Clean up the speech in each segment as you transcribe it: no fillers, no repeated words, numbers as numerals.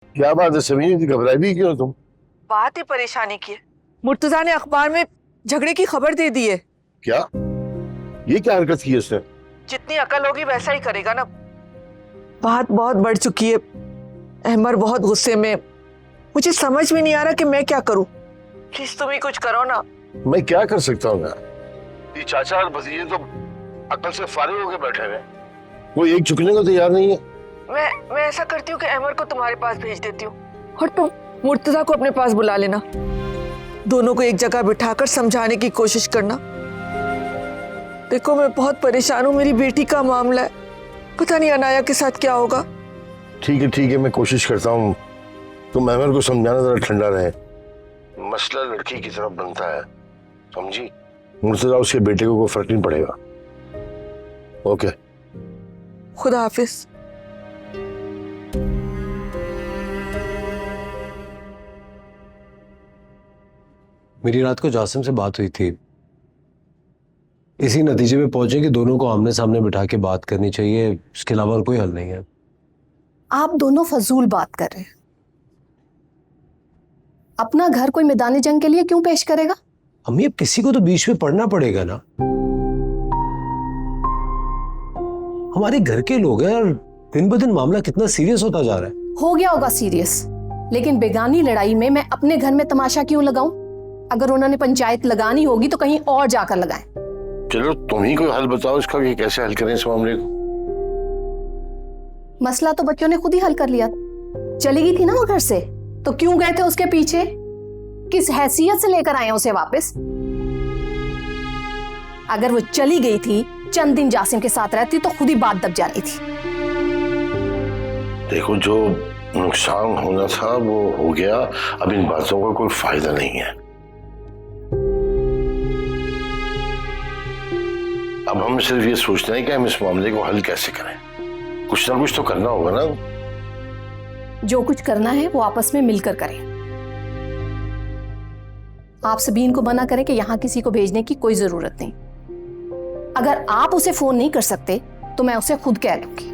क्या बात है समीर, घबराई भी क्यों तुम? बात ही परेशानी की है। मुर्तजा ने अखबार में झगड़े की खबर दे दी है। क्या? ये क्या हरकत की है उसने? जितनी अकल होगी वैसा ही करेगा ना। बात बहुत बढ़ चुकी है। अहमर बहुत गुस्से में। मुझे समझ में नहीं आ रहा कि मैं क्या करूं। प्लीज तुम ही कुछ करो ना। मैं क्या कर सकता हूँ यार? ये चाचा और भतीजे तो अकल से फारिग होकर बैठे हुए, कोई एक झुकने को तैयार नहीं है। मैं ऐसा करती हूँ कि अहमर को तुम्हारे पास भेज देती हूँ और तुम मुर्तजा को अपने पास बुला लेना। दोनों को एक जगह बिठाकर समझाने की कोशिश करना। देखो मैं बहुत परेशान हूँ, मेरी बेटी का मामला है, पता नहीं अनाया के साथ क्या होगा। ठीक है, मैं कोशिश करता हूँ। तुम अहमर को समझाना जरा ठंडा रहे। मसला लड़की की तरफ बनता है, समझी? मुर्तजा उसके बेटे को कोई फर्क नहीं पड़ेगा। ओके, खुदा हाफिज। मेरी रात को जासिम से बात हुई थी। इसी नतीजे में पहुंचे कि दोनों को आमने सामने बिठा के बात करनी चाहिए, इसके अलावा और कोई हल नहीं है। आप दोनों फजूल बात कर रहे हैं। अपना घर कोई मैदानी जंग के लिए क्यों पेश करेगा? अम्मी अब किसी को तो बीच में पड़ना पड़ेगा ना। हमारे घर के लोग हैं और दिन ब दिन मामला कितना सीरियस होता जा रहा है। हो गया होगा सीरियस, लेकिन बेगानी लड़ाई में मैं अपने घर में तमाशा क्यों लगाऊं? अगर उन्होंने पंचायत लगानी होगी तो कहीं और जाकर लगाएं। चलो तुम ही कोई हल बताओ इसका कि कैसे हल करें इस मामले को। मसला तो बच्चों ने खुद ही हल कर लिया। चली गई थी ना वो घर से, तो क्यों गए थे उसके पीछे? किस हैसियत से लेकर आए उसे वापस? अगर वो चली गई थी, चंद दिन जासिम के साथ रहती तो खुद ही बात दब जानी थी। देखो जो नुकसान होना था वो हो गया, अब इन बातों का कोई फायदा नहीं है। अब हम सिर्फ ये सोचते हैं कि हम इस मामले को हल कैसे करें। कुछ ना कुछ तो करना होगा ना। जो कुछ करना है वो आपस में मिलकर करें। आप सबीन को मना करें कि यहां किसी को भेजने की कोई जरूरत नहीं। अगर आप उसे फोन नहीं कर सकते तो मैं उसे खुद कह दूंगी।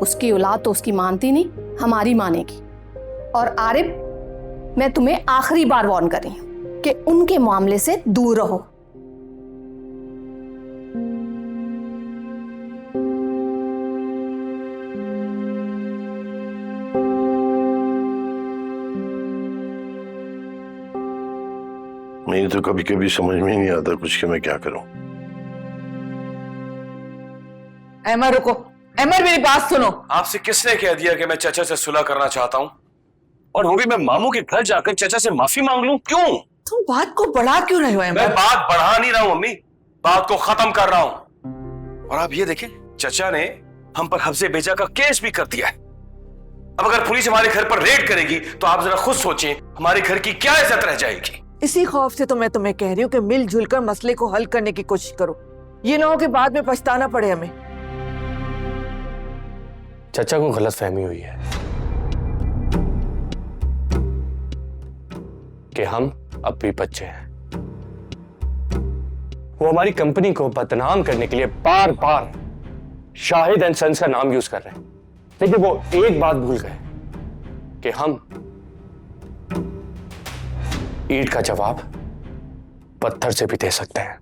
उसकी औलाद तो उसकी मानती नहीं, हमारी मानेगी। और आरिफ, मैं तुम्हें आखिरी बार वार्न कर रही हूं कि उनके मामले से दूर रहो। मेरी तो कभी कभी समझ में ही नहीं आता कुछ कि मैं क्या करूं। अहमर रुको, अहमर मेरी बात सुनो। आपसे किसने कह दिया कि मैं चाचा से सुलह करना चाहता हूं? और वो भी मैं मामू के घर जाकर चाचा से माफी मांग लूं? क्यों? तुम बात को बढ़ा क्यों रहे हो मैं अहमर? बात बढ़ा नहीं रहा हूं अम्मी, बात को खत्म कर रहा हूं। और आप ये देखें, चाचा ने हम पर हफ्जे बेजा का केस भी कर दिया है। अब अगर पुलिस हमारे घर पर रेड करेगी तो आप जरा खुद सोचें हमारे घर की क्या इज्जत रह जाएगी। इसी खौफ से तो मैं तुम्हें कह रही हूँ कि मिलजुल कर मसले को हल करने की कोशिश करो। ये ना हो कि बाद में पछताना पड़े हमें। चाचा को गलतफहमी हुई है कि हम अब भी बच्चे हैं। वो हमारी कंपनी को बदनाम करने के लिए बार बार शाहिद एंड सन्स का नाम यूज कर रहे हैं, लेकिन वो एक बात भूल गए कि हम ईंट का जवाब पत्थर से भी दे सकते हैं।